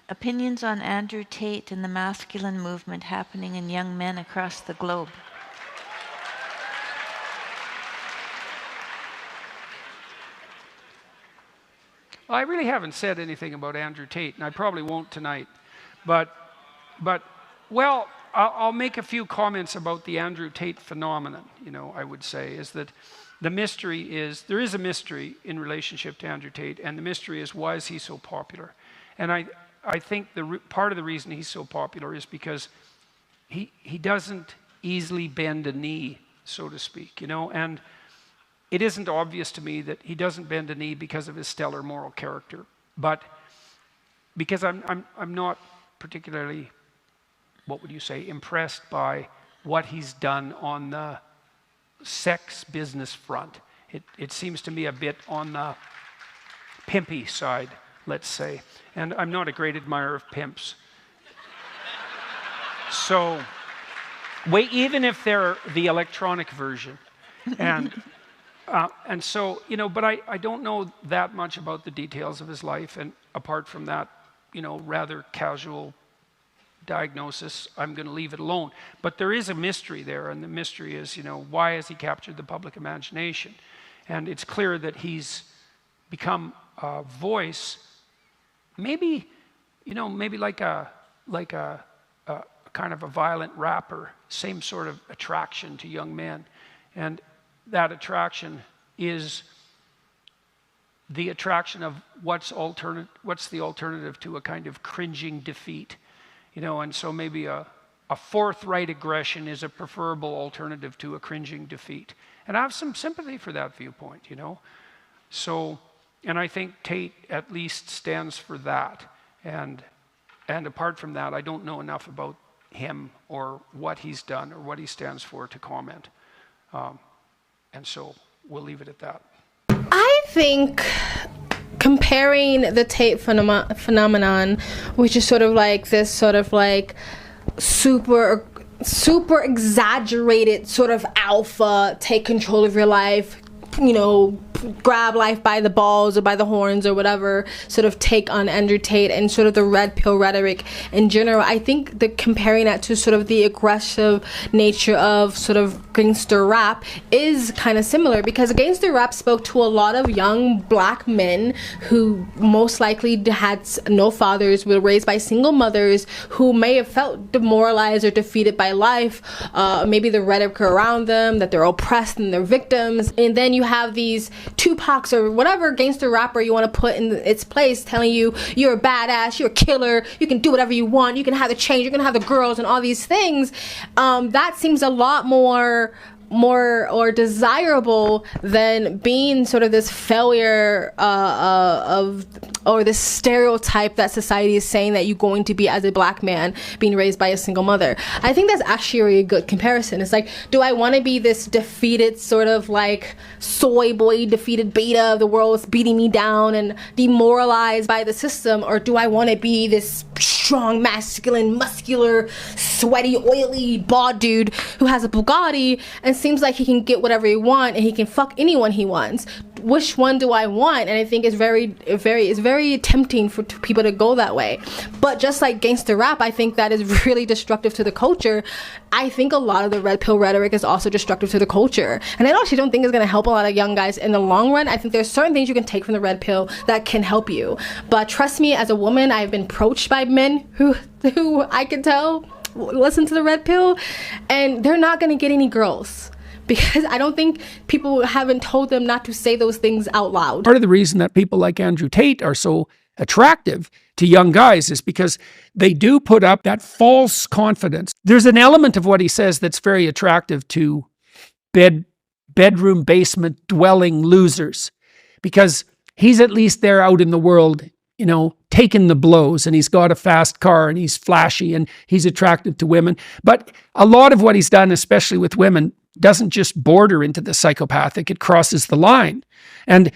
Opinions on Andrew Tate and the masculine movement happening in young men across the globe. Well, I really haven't said anything about Andrew Tate, and I probably won't tonight. But well, I'll make a few comments about the Andrew Tate phenomenon. I would say is that the mystery is, there is a mystery in relationship to Andrew Tate, and the mystery is, why is he so popular? And I think part of the reason he's so popular is because he doesn't easily bend a knee, so to speak, and it isn't obvious to me that he doesn't bend a knee because of his stellar moral character, but because I'm not particularly, what would you say, impressed by what he's done on the sex business front. It seems to me a bit on the pimpy side, let's say. And I'm not a great admirer of pimps. So, even if they're the electronic version. And so, but I don't know that much about the details of his life. And apart from that, rather casual diagnosis, I'm going to leave it alone. But there is a mystery there, and the mystery is, why has he captured the public imagination? And it's clear that he's become a voice, maybe like a kind of a violent rapper, same sort of attraction to young men. And that attraction is the attraction of what's the alternative to a kind of cringing defeat. And so maybe a forthright aggression is a preferable alternative to a cringing defeat. And I have some sympathy for that viewpoint, So, and I think Tate at least stands for that. And apart from that, I don't know enough about him or what he's done or what he stands for to comment. And so we'll leave it at that. I think comparing the Tate phenomenon, which is sort of like this sort of like super exaggerated sort of alpha, take control of your life, grab life by the balls or by the horns or whatever sort of take on Andrew Tate and sort of the red pill rhetoric in general. I think that comparing that to sort of the aggressive nature of sort of gangster rap is kind of similar, because gangster rap spoke to a lot of young black men who most likely had no fathers, were raised by single mothers, who may have felt demoralized or defeated by life, maybe the rhetoric around them, that they're oppressed and they're victims. And then you have these Tupacs or whatever gangster rapper you want to put in its place telling you you're a badass, you're a killer, you can do whatever you want, you can have the change, you're gonna have the girls and all these things. That seems a lot more or desirable than being sort of this failure or this stereotype that society is saying that you're going to be as a black man being raised by a single mother. I think that's actually a really good comparison. It's like, do I want to be this defeated sort of like soy boy, defeated beta of the world is beating me down and demoralized by the system, or do I want to be this strong, masculine, muscular, sweaty, oily, bald dude who has a Bugatti and seems like he can get whatever he wants and he can fuck anyone he wants? Which one do I want? And I think it's very tempting for people to go that way. But just like gangster rap, I think that is really destructive to the culture. I think a lot of the red pill rhetoric is also destructive to the culture. And I actually don't think it's going to help a lot of young guys in the long run. I think there's certain things you can take from the red pill that can help you. But trust me, as a woman, I've been approached by men who I can tell listen to the red pill, and they're not going to get any girls. Because I don't think people haven't told them not to say those things out loud. Part of the reason that people like Andrew Tate are so attractive to young guys is because they do put up that false confidence. There's an element of what he says that's very attractive to bedroom basement dwelling losers, because he's at least there out in the world, taking the blows, and he's got a fast car and he's flashy and he's attractive to women. But a lot of what he's done, especially with women, doesn't just border into the psychopathic, it crosses the line. And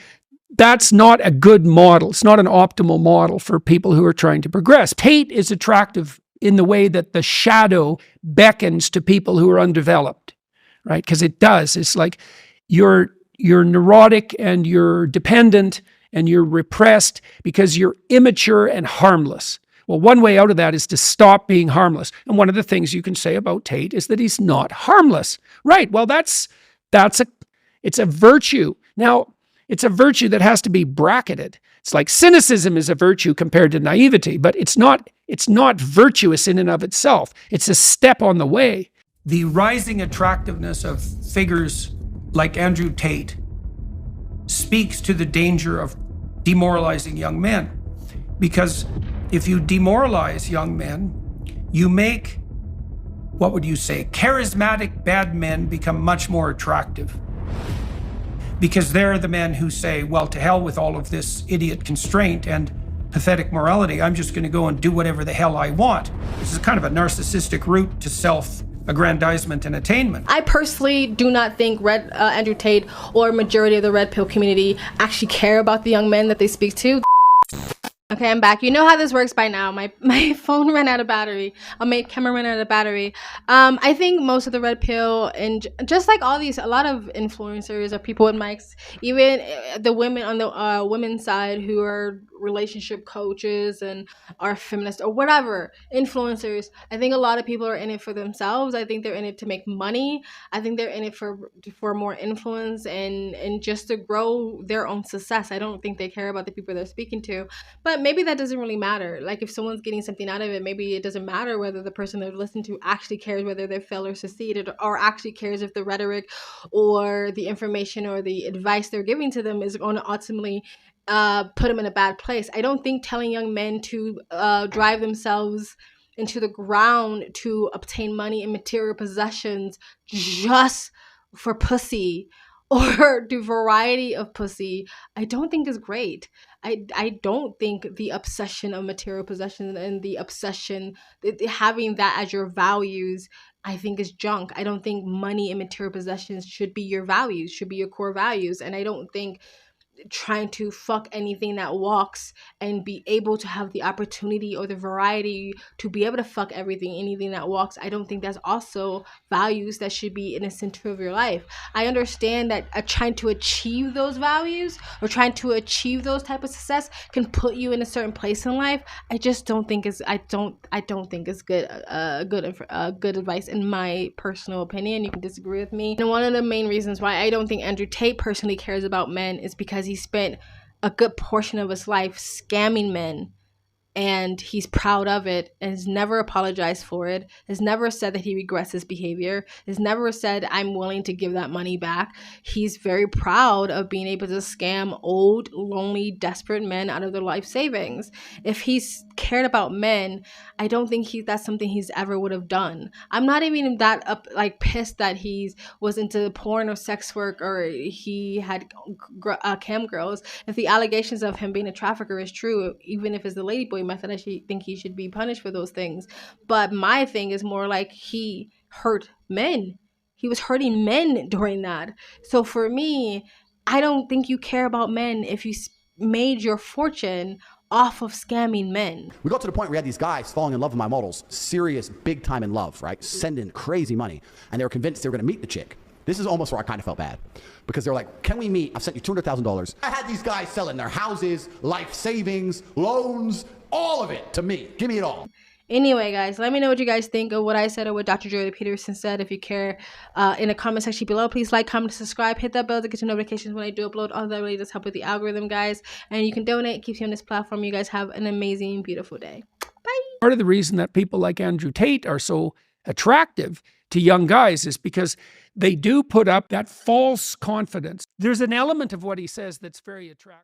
that's not a good model. It's not an optimal model for people who are trying to progress. Tate is attractive in the way that the shadow beckons to people who are undeveloped, right? Because it does. It's like you're neurotic and you're dependent and you're repressed because you're immature and harmless. Well, one way out of that is to stop being harmless. And one of the things you can say about Tate is that he's not harmless. Right. Well, it's a virtue. Now, it's a virtue that has to be bracketed. It's like cynicism is a virtue compared to naivety, but it's not virtuous in and of itself. It's a step on the way. The rising attractiveness of figures like Andrew Tate speaks to the danger of demoralizing young men. Because if you demoralize young men, you make, what would you say, charismatic bad men become much more attractive. Because they're the men who say, well, to hell with all of this idiot constraint and pathetic morality. I'm just going to go and do whatever the hell I want. This is kind of a narcissistic route to self-aggrandizement and attainment. I personally do not think Andrew Tate or majority of the red pill community actually care about the young men that they speak to. Okay, I'm back. You know how this works by now. My phone ran out of battery. My camera ran out of battery. I think most of the red pill, and just like a lot of influencers or people with mics, even the women on the women's side who are relationship coaches and are feminists or whatever, influencers, I think a lot of people are in it for themselves. I think they're in it to make money. I think they're in it for more influence and just to grow their own success. I don't think they care about the people they're speaking to. But maybe that doesn't really matter. Like if someone's getting something out of it, maybe it doesn't matter whether the person they're listening to actually cares whether they fail or succeeded, or actually cares if the rhetoric or the information or the advice they're giving to them is going to ultimately put them in a bad place. I don't think telling young men to drive themselves into the ground to obtain money and material possessions just for pussy or the variety of pussy, I don't think is great. I don't think the obsession of material possession and the obsession, having that as your values, I think is junk. I don't think money and material possessions should be your values, should be your core values. And I don't think trying to fuck anything that walks and be able to have the opportunity or the variety to be able to fuck anything that walks, I don't think that's also values that should be in the center of your life. I understand that trying to achieve those values or trying to achieve those type of success can put you in a certain place in life. I just don't think I don't think it's good advice in my personal opinion. You can disagree with me. And one of the main reasons why I don't think Andrew Tate personally cares about men is because he spent a good portion of his life scamming men, and he's proud of it and has never apologized for it, has never said that he regrets his behavior, has never said, I'm willing to give that money back. He's very proud of being able to scam old, lonely, desperate men out of their life savings. If he's cared about men, I don't think that's something he's ever would have done. I'm not even that pissed that he was into porn or sex work or he had cam girls. If the allegations of him being a trafficker is true, even if it's the ladyboy method, I think he should be punished for those things. But my thing is more like he hurt men. He was hurting men during that. So for me, I don't think you care about men if you made your fortune off of scamming men. We got to the point where we had these guys falling in love with my models, serious, big time in love, right? Sending crazy money. And they were convinced they were going to meet the chick. This is almost where I kind of felt bad. Because they were like, can we meet? I've sent you $200,000. I had these guys selling their houses, life savings, loans, all of it to me. Give me it all. Anyway, guys, let me know what you guys think of what I said or what Dr. Joy Peterson said. If you care, in the comment section below, please like, comment, subscribe, hit that bell to get your notifications when I do upload. All that really does help with the algorithm, guys. And you can donate. It keeps you on this platform. You guys have an amazing, beautiful day. Bye. Part of the reason that people like Andrew Tate are so attractive to young guys is because they do put up that false confidence. There's an element of what he says that's very attractive.